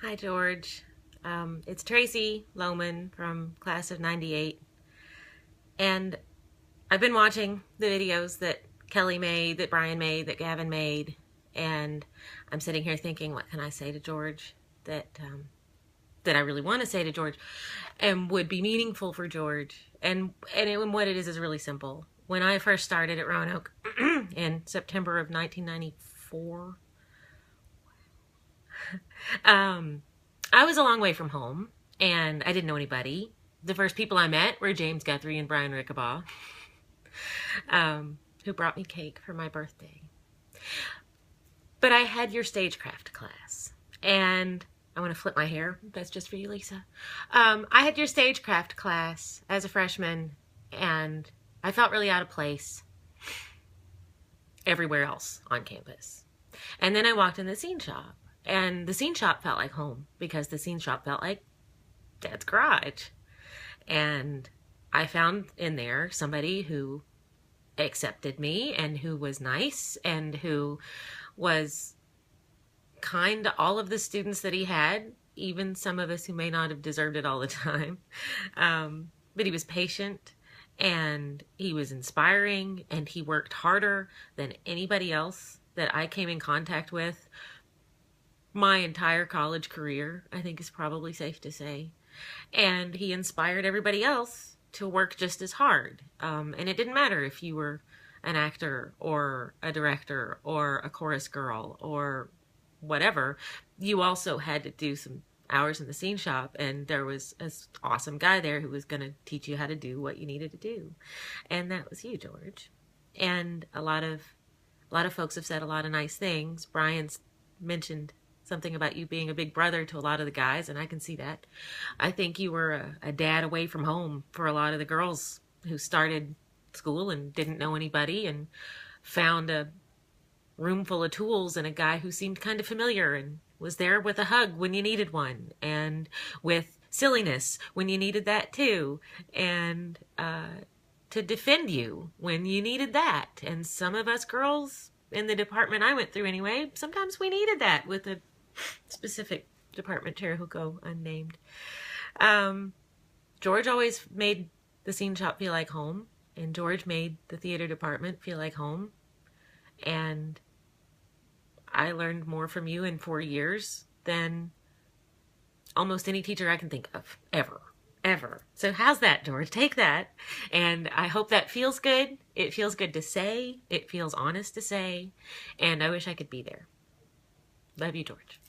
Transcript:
Hi, George. It's Tracy Lohman from class of 98. And I've been watching the videos that Kelly made, that Brian made, that Gavin made. And I'm sitting here thinking, what can I say to George that I really want to say to George and would be meaningful for George. And what it is really simple. When I first started at Roanoke in September of 1994, I was a long way from home, and I didn't know anybody. The first people I met were James Guthrie and Brian Rickabaugh, who brought me cake for my birthday. But I had your stagecraft class, and I want to flip my hair. That's just for you, Lisa. I had your stagecraft class as a freshman, and I felt really out of place everywhere else on campus. And then I walked in the scene shop, and the scene shop felt like home because the scene shop felt like Dad's garage. And I found in there somebody who accepted me and who was nice and who was kind to all of the students that he had, even some of us who may not have deserved it all the time. But he was patient and he was inspiring and he worked harder than anybody else that I came in contact with my entire college career, I think is probably safe to say. And he inspired everybody else to work just as hard. And it didn't matter if you were an actor or a director or a chorus girl or whatever. You also had to do some hours in the scene shop, and there was an awesome guy there who was going to teach you how to do what you needed to do. And that was you, George. And a lot of folks have said a lot of nice things. Brian's mentioned something about you being a big brother to a lot of the guys, and I can see that. I think you were a dad away from home for a lot of the girls who started school and didn't know anybody and found a room full of tools and a guy who seemed kind of familiar and was there with a hug when you needed one and with silliness when you needed that too, and to defend you when you needed that. And some of us girls in the department I went through anyway, sometimes we needed that with a specific department chair who'll go unnamed. George always made the scene shop feel like home, and George made the theater department feel like home. And I learned more from you in 4 years than almost any teacher I can think of, ever. So how's that, George? Take that. And I hope that feels good. It feels good to say. It feels honest to say. And I wish I could be there. Love you, George.